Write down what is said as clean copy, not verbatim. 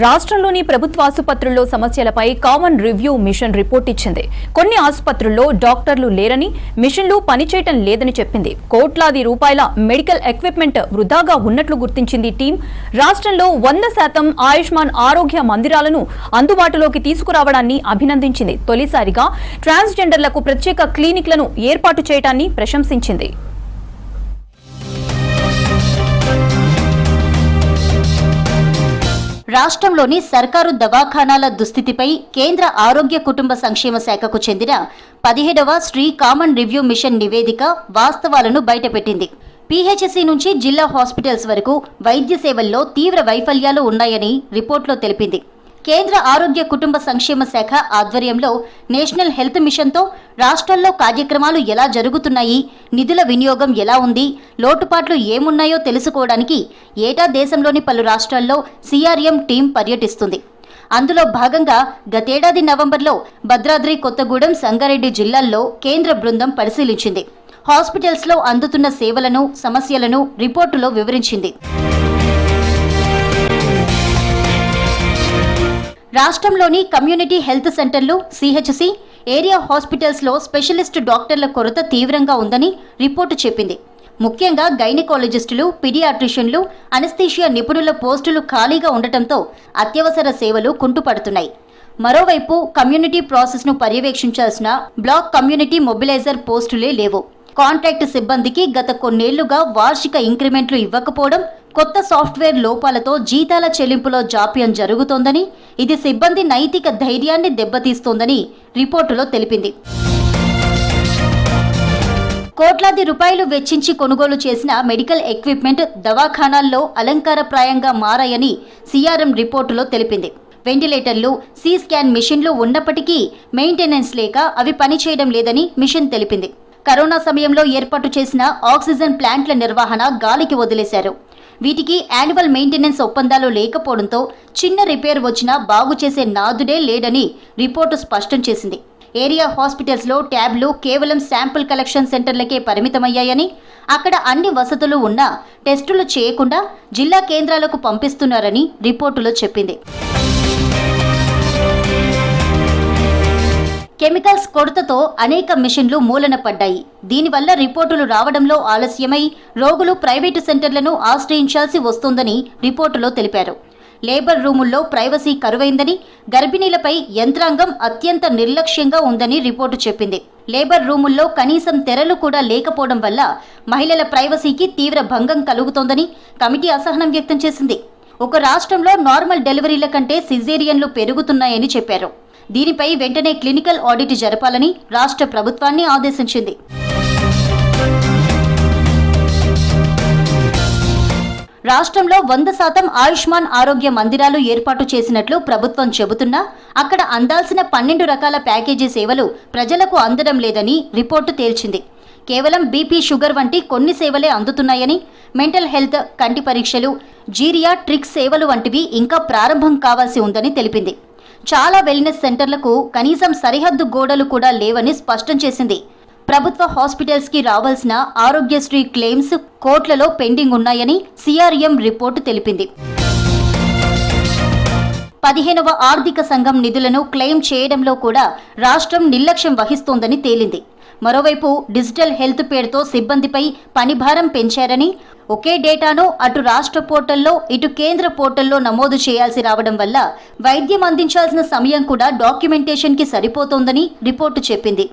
రాష్ట్రంలోని ప్రభుత్వ ఆసుపత్రుల్లో సమస్యలపై కామన్ రివ్యూ మిషన్ రిపోర్ట్ ఇచ్చింది. కొన్ని ఆసుపత్రుల్లో డాక్టర్లు లేరని, మిషన్లు పనిచేయటం లేదని చెప్పింది. కోట్లాది రూపాయల మెడికల్ ఎక్విప్మెంట్ వృధాగా ఉన్నట్లు గుర్తించింది టీం. రాష్ట్రంలో 100% ఆయుష్మాన్ ఆరోగ్య మందిరాలను అందుబాటులోకి తీసుకురావడాన్ని అభినందించింది. తొలిసారిగా ట్రాన్స్జెండర్లకు ప్రత్యేక క్లినిక్లను ఏర్పాటు చేయడాన్ని ప్రశంసించింది. రాష్ట్రంలోని సర్కారు దవాఖానాల దుస్థితిపై కేంద్ర ఆరోగ్య కుటుంబ సంక్షేమ శాఖకు చెందిన 17వ శ్రీ కామన్ రివ్యూ మిషన్ నివేదిక వాస్తవాలను బయటపెట్టింది. పీహెచ్సీ నుంచి జిల్లా హాస్పిటల్స్ వరకు వైద్య సేవల్లో తీవ్ర వైఫల్యాలు ఉన్నాయని రిపోర్టులో తెలిపింది. కేంద్ర ఆరోగ్య కుటుంబ సంక్షేమ శాఖ ఆధ్వర్యంలో నేషనల్ హెల్త్ మిషన్తో రాష్ట్రాల్లో కార్యక్రమాలు ఎలా జరుగుతున్నాయి, నిధుల వినియోగం ఎలా ఉంది, లోటుపాట్లు ఏమున్నాయో తెలుసుకోవడానికి ఏటా దేశంలోని పలు రాష్ట్రాల్లో సిఆర్ఎం టీం పర్యటిస్తుంది. అందులో భాగంగా గతేడాది నవంబర్లో భద్రాద్రి, కొత్తగూడెం, సంగారెడ్డి జిల్లాల్లో కేంద్ర బృందం పరిశీలించింది. హాస్పిటల్స్లో అందుతున్న సేవలను, సమస్యలను రిపోర్టులో వివరించింది. రాష్ట్రంలోని కమ్యూనిటీ హెల్త్ సెంటర్లు, సిహెచ్సి, ఏరియా హాస్పిటల్స్లో స్పెషలిస్ట్ డాక్టర్ల కొరత తీవ్రంగా ఉందని రిపోర్టు చెప్పింది. ముఖ్యంగా గైనకాలజిస్టులు, పీడియాట్రిషియన్లు, అనస్థీషియా నిపుణుల పోస్టులు ఖాళీగా ఉండటంతో అత్యవసర సేవలు కుంటుపడుతున్నాయి. మరోవైపు కమ్యూనిటీ ప్రాసెస్ను పర్యవేక్షించాల్సిన బ్లాక్ కమ్యూనిటీ మొబిలైజర్ పోస్టులే లేవు. కాంట్రాక్ట్ సిబ్బందికి గత కొన్నేళ్లుగా వార్షిక ఇంక్రిమెంట్లు ఇవ్వకపోవడం, కొత్త సాఫ్ట్వేర్ లోపాలతో జీతాల చెల్లింపులో జాప్యం జరుగుతోందని, ఇది సిబ్బంది నైతిక ధైర్యాన్ని దెబ్బతీస్తోందని రిపోర్టులో తెలిపింది. కోట్లాది రూపాయలు వెచ్చించి కొనుగోలు చేసిన మెడికల్ ఎక్విప్మెంట్ దవాఖానాల్లో అలంకారప్రాయంగా మారాయని సిఆర్ఎం రిపోర్టులో తెలిపింది. వెంటిలేటర్లు, సి స్కాన్ మిషన్లు ఉన్నప్పటికీ మెయింటెనెన్స్ లేక అవి పనిచేయడం లేదని మిషన్ తెలిపింది. కరోనా సమయంలో ఏర్పాటు చేసిన ఆక్సిజన్ ప్లాంట్ల నిర్వహణ గాలికి వదిలేశారు. వీటికి యాన్యువల్ మెయింటెనెన్స్ ఒప్పందాలు లేకపోవడంతో చిన్న రిపేర్ వచ్చినా బాగు చేసే నాదుడే లేడని రిపోర్టు స్పష్టం చేసింది. ఏరియా హాస్పిటల్స్లో ట్యాబ్లు కేవలం శాంపుల్ కలెక్షన్ సెంటర్లకే పరిమితమయ్యాయని, అక్కడ అన్ని వసతులు ఉన్నా టెస్టులు చేయకుండా జిల్లా కేంద్రాలకు పంపిస్తున్నారని రిపోర్టులో చెప్పింది. కెమికల్స్ కొరతతో అనేక మిషన్లు మూలన పడ్డాయి. దీనివల్ల రిపోర్టులు రావడంలో ఆలస్యమై రోగులు ప్రైవేటు సెంటర్లను ఆశ్రయించాల్సి వస్తోందని రిపోర్టులో తెలిపారు. లేబర్ రూముల్లో ప్రైవసీ కరువైందని, గర్భిణీలపై యంత్రాంగం అత్యంత నిర్లక్ష్యంగా ఉందని రిపోర్టు చెప్పింది. లేబర్ రూముల్లో కనీసం తెరలు కూడా లేకపోవడం వల్ల మహిళల ప్రైవసీకి తీవ్ర భంగం కలుగుతోందని కమిటీ అసహనం వ్యక్తం చేసింది. ఒక రాష్ట్రంలో నార్మల్ డెలివరీల కంటే సిజేరియన్లు పెరుగుతున్నాయని చెప్పారు. దీనిపై వెంటనే క్లినికల్ ఆడిట్ జరపాలని రాష్ట్ర ప్రభుత్వాన్ని ఆదేశించింది. రాష్ట్రంలో 100% ఆయుష్మాన్ ఆరోగ్య మందిరాలు ఏర్పాటు చేసినట్లు ప్రభుత్వం చెబుతున్నా అక్కడ అందాల్సిన 12 రకాల ప్యాకేజీ సేవలు ప్రజలకు అందడం లేదని రిపోర్టు తేల్చింది. కేవలం బీపీ, షుగర్ వంటి కొన్ని సేవలే అందుతున్నాయని, మెంటల్ హెల్త్, కంటి పరీక్షలు, జీరియాట్రిక్స్ సేవలు వంటివి ఇంకా ప్రారంభం కావాల్సి ఉందని తెలిపింది. చాలా వెల్నెస్ సెంటర్లకు కనీసం సరిహద్దు గోడలు కూడా లేవని స్పష్టం చేసింది. ప్రభుత్వ హాస్పిటల్స్కి రావాల్సిన ఆరోగ్యశ్రీ క్లెయిమ్స్ కోట్లలో పెండింగ్ ఉన్నాయని సిఆర్ఎం రిపోర్టు తెలిపింది. 15వ ఆర్థిక సంఘం నిధులను క్లెయిమ్ చేయడంలో కూడా రాష్ట్రం నిర్లక్ష్యం వహిస్తోందని తేలింది. మరోవైపు డిజిటల్ హెల్త్ పేరుతో సిబ్బందిపై పనిభారం పెంచారని, ఒకే డేటాను అటు రాష్ట్ర పోర్టల్లో, ఇటు కేంద్ర పోర్టల్లో నమోదు చేయాల్సి రావడం వల్ల వైద్యం అందించాల్సిన సమయం కూడా డాక్యుమెంటేషన్కి సరిపోతోందని రిపోర్టు చెప్పింది.